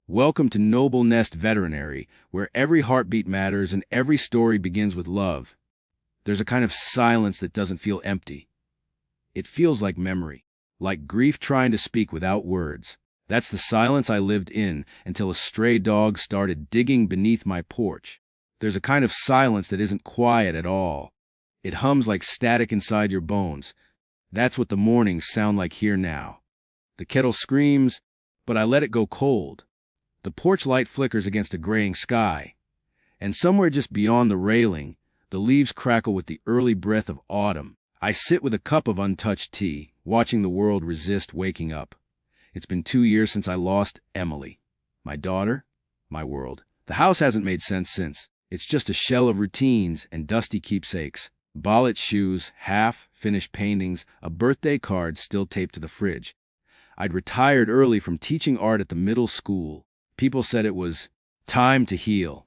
Welcome to NobleNest Veterinary, where every heartbeat matters and every story begins with love. There's a kind of silence that doesn't feel empty. It feels like memory, like grief trying to speak without words. That's the silence I lived in until a stray dog started digging beneath my porch. There's a kind of silence that isn't quiet at all. It hums like static inside your bones. That's what the mornings sound like here now. The kettle screams, but I let it go cold. The porch light flickers against a graying sky, and somewhere just beyond the railing, the leaves crackle with the early breath of autumn. I sit with a cup of untouched tea, watching the world resist waking up. It's been 2 years since I lost Emily. My daughter, my world. The house hasn't made sense since. It's just a shell of routines and dusty keepsakes. Ballet shoes, half-finished paintings, a birthday card still taped to the fridge. I'd retired early from teaching art at the middle school. People said it was time to heal.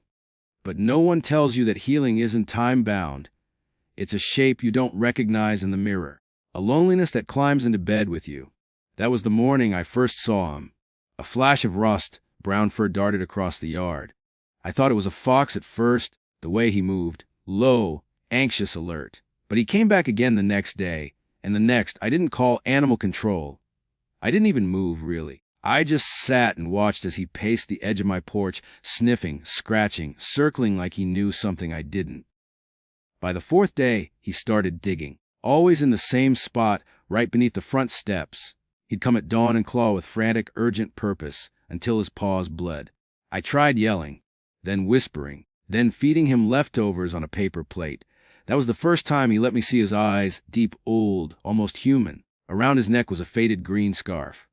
But no one tells you that healing isn't time-bound. It's a shape you don't recognize in the mirror, a loneliness that climbs into bed with you. That was the morning I first saw him. A flash of rust, brown fur darted across the yard. I thought it was a fox at first, the way he moved, low, anxious, alert. But he came back again the next day, and the next. I didn't call animal control. I didn't even move, really. I just sat and watched as he paced the edge of my porch, sniffing, scratching, circling like he knew something I didn't. By the 4th day, he started digging, always in the same spot, right beneath the front steps. He'd come at dawn and claw with frantic, urgent purpose, until his paws bled. I tried yelling, then whispering, then feeding him leftovers on a paper plate. That was the first time he let me see his eyes, deep, old, almost human. Around his neck was a faded green scarf,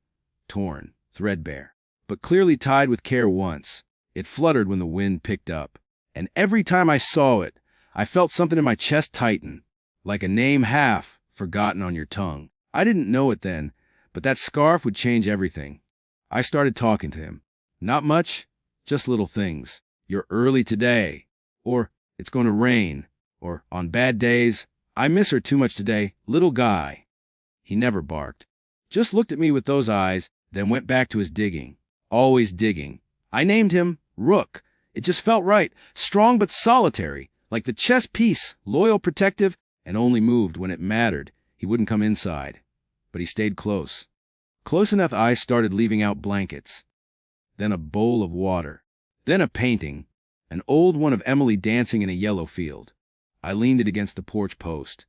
torn, threadbare, but clearly tied with care once. It fluttered when the wind picked up, and every time I saw it, I felt something in my chest tighten, like a name half forgotten on your tongue. I didn't know it then, but that scarf would change everything. I started talking to him. Not much, just little things. You're early today, or it's going to rain, or on bad days, I miss her too much today, little guy. He never barked, just looked at me with those eyes, then went back to his digging. Always digging. I named him Rook. It just felt right, strong but solitary, like the chess piece, loyal, protective, and only moved when it mattered. He wouldn't come inside, but he stayed close. Close enough I started leaving out blankets. Then a bowl of water. Then a painting, an old one of Emily dancing in a yellow field. I leaned it against the porch post.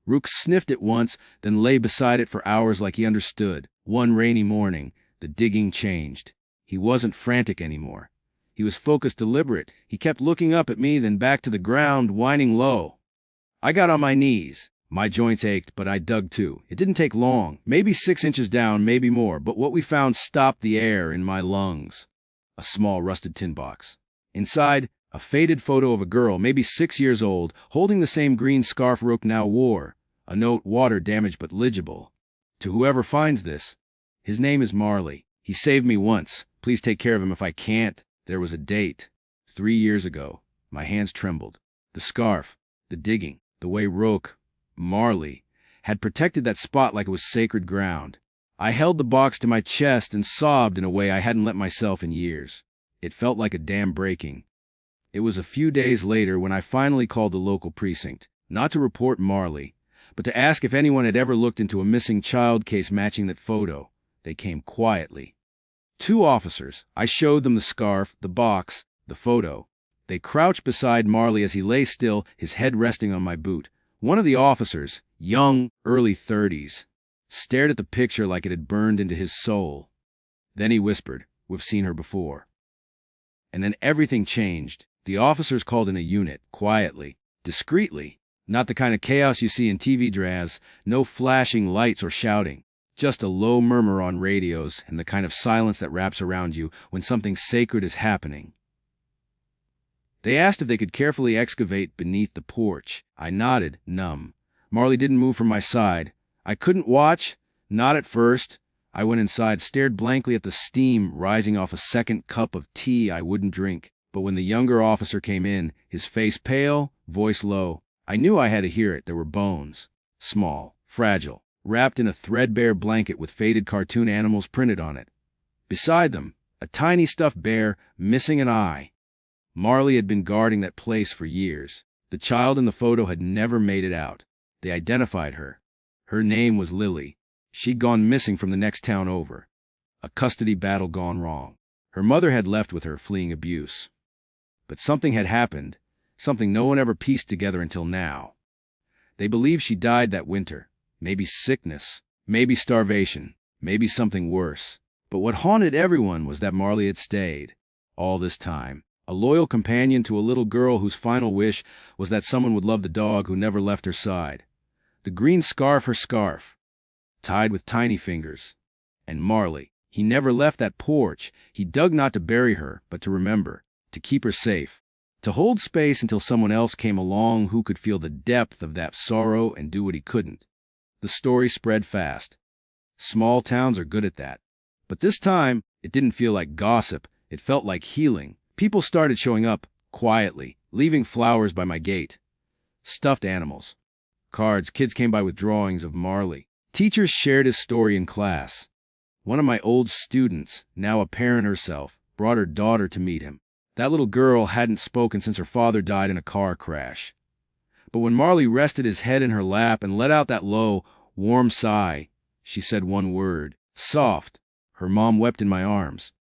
Rook sniffed it once, then lay beside it for hours like he understood. One rainy morning, the digging changed. He wasn't frantic anymore. He was focused, deliberate. He kept looking up at me, then back to the ground, whining low. I got on my knees. My joints ached, but I dug too. It didn't take long, maybe 6 inches down, maybe more, but what we found stopped the air in my lungs. A small rusted tin box. Inside, a faded photo of a girl, maybe 6 years old, holding the same green scarf Rook now wore. A note, water-damaged but legible. To whoever finds this, his name is Marley. He saved me once. Please take care of him if I can't. There was a date. 3 years ago. My hands trembled. The scarf, the digging, the way Rook, Marley, had protected that spot like it was sacred ground. I held the box to my chest and sobbed in a way I hadn't let myself in years. It felt like a dam breaking. It was a few days later when I finally called the local precinct, not to report Marley, but to ask if anyone had ever looked into a missing child case matching that photo. They came quietly. 2 officers. I showed them the scarf, the box, the photo. They crouched beside Marley as he lay still, his head resting on my boot. One of the officers, young, early 30s, stared at the picture like it had burned into his soul. Then he whispered, "We've seen her before." And then everything changed. The officers called in a unit, quietly, discreetly. Not the kind of chaos you see in TV dramas, no flashing lights or shouting. Just a low murmur on radios and the kind of silence that wraps around you when something sacred is happening. They asked if they could carefully excavate beneath the porch. I nodded, numb. Marley didn't move from my side. I couldn't watch, not at first. I went inside, stared blankly at the steam rising off a second cup of tea I wouldn't drink. But when the younger officer came in, his face pale, voice low, I knew I had to hear it. There were bones. Small, fragile, wrapped in a threadbare blanket with faded cartoon animals printed on it. Beside them, A tiny stuffed bear missing an eye. Marley had been guarding that place for years. The child in the photo had never made it out. They identified her. Her name was Lily. She'd gone missing from the next town over. A custody battle gone wrong. Her mother had left with her, fleeing abuse. But something had happened, something no one ever pieced together until now. They believed she died that winter. Maybe sickness, maybe starvation, maybe something worse. But what haunted everyone was that Marley had stayed. All this time. A loyal companion to a little girl whose final wish was that someone would love the dog who never left her side. The green scarf, her scarf, tied with tiny fingers. And Marley, he never left that porch. He dug not to bury her, but to remember, to keep her safe, to hold space until someone else came along who could feel the depth of that sorrow and do what he couldn't. The story spread fast. Small towns are good at that. But this time, it didn't feel like gossip. It felt like healing. People started showing up, quietly, leaving flowers by my gate. Stuffed animals. Cards. Kids came by with drawings of Marley. Teachers shared his story in class. One of my old students, now a parent herself, brought her daughter to meet him. That little girl hadn't spoken since her father died in a car crash. But when Marley rested his head in her lap and let out that low, warm sigh, she said one word. Soft. Her mom wept in my arms.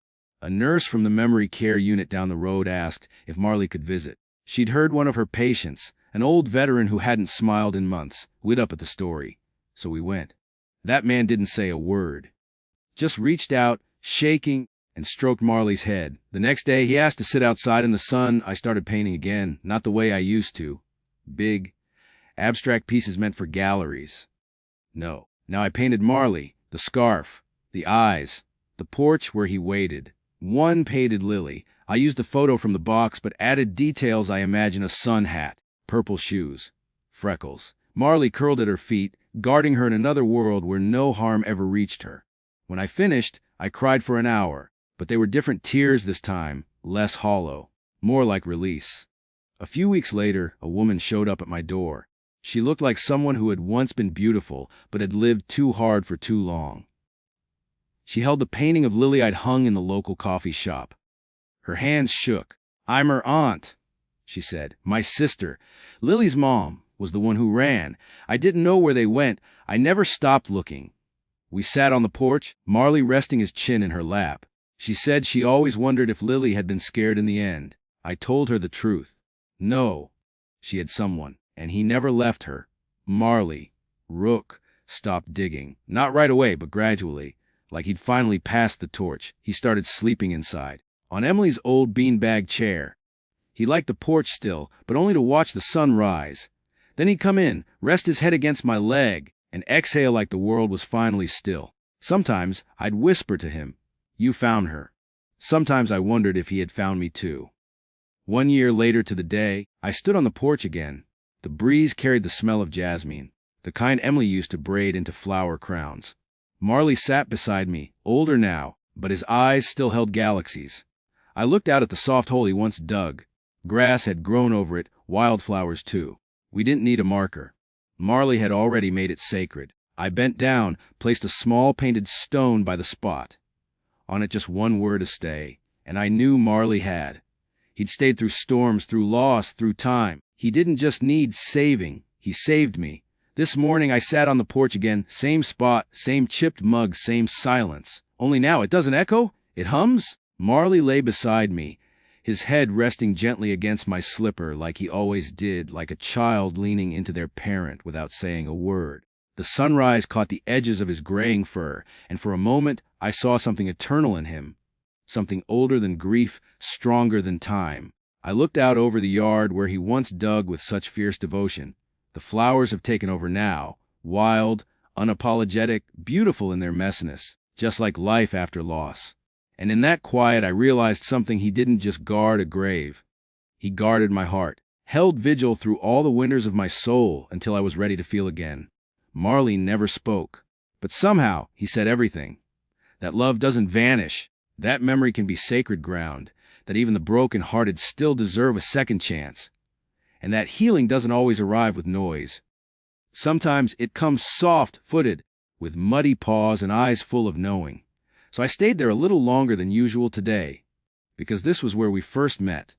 A nurse from the memory care unit down the road asked if Marley could visit. She'd heard one of her patients, an old veteran who hadn't smiled in months, lit up at the story. So we went. That man didn't say a word. Just reached out, shaking, and stroked Marley's head. The next day, he asked to sit outside in the sun. I started painting again, not the way I used to. Big, abstract pieces meant for galleries. No. Now I painted Marley, the scarf, the eyes, the porch where he waited. One painted Lily. I used a photo from the box, but added details. I imagine a sun hat, purple shoes, freckles. Marley curled at her feet, guarding her in another world where no harm ever reached her. When I finished, I cried for an hour, but they were different tears this time, less hollow, more like release. A few weeks later, a woman showed up at my door. She looked like someone who had once been beautiful, but had lived too hard for too long. She held the painting of Lily I'd hung in the local coffee shop. Her hands shook. I'm her aunt, she said. My sister. Lily's mom was the one who ran. I didn't know where they went. I never stopped looking. We sat on the porch, Marley resting his chin in her lap. She said she always wondered if Lily had been scared in the end. I told her the truth. No, she had someone, and he never left her. Marley, Rook, stopped digging. Not right away, but gradually. Like he'd finally passed the torch, he started sleeping inside, on Emily's old beanbag chair. He liked the porch still, but only to watch the sun rise. Then he'd come in, rest his head against my leg, and exhale like the world was finally still. Sometimes I'd whisper to him, "You found her." Sometimes I wondered if he had found me too. 1 year later to the day, I stood on the porch again. The breeze carried the smell of jasmine, the kind Emily used to braid into flower crowns. Marley sat beside me, older now, but his eyes still held galaxies. I looked out at the soft hole he once dug. Grass had grown over it, wildflowers too. We didn't need a marker. Marley had already made it sacred. I bent down, placed a small painted stone by the spot. On it just one word to stay, and I knew Marley had. He'd stayed through storms, through loss, through time. He didn't just need saving, he saved me. This morning I sat on the porch again, same spot, same chipped mug, same silence. Only now it doesn't echo, it hums. Marley lay beside me, his head resting gently against my slipper like he always did, like a child leaning into their parent without saying a word. The sunrise caught the edges of his graying fur, and for a moment I saw something eternal in him, something older than grief, stronger than time. I looked out over the yard where he once dug with such fierce devotion. The flowers have taken over now, wild, unapologetic, beautiful in their messiness, just like life after loss. And in that quiet I realized something. He didn't just guard a grave. He guarded my heart, held vigil through all the winters of my soul until I was ready to feel again. Marley never spoke, but somehow he said everything. That love doesn't vanish, that memory can be sacred ground, that even the broken-hearted still deserve a second chance. And that healing doesn't always arrive with noise. Sometimes it comes soft-footed, with muddy paws and eyes full of knowing. So I stayed there a little longer than usual today, because this was where we first met.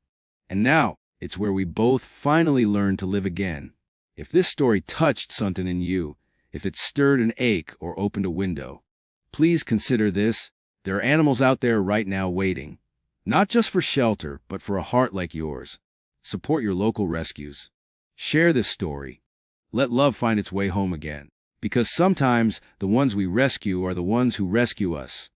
And now, it's where we both finally learned to live again. If this story touched something in you, if it stirred an ache or opened a window, please consider this. There are animals out there right now waiting, not just for shelter, but for a heart like yours. Support your local rescues. Share this story. Let love find its way home again. Because sometimes the ones we rescue are the ones who rescue us.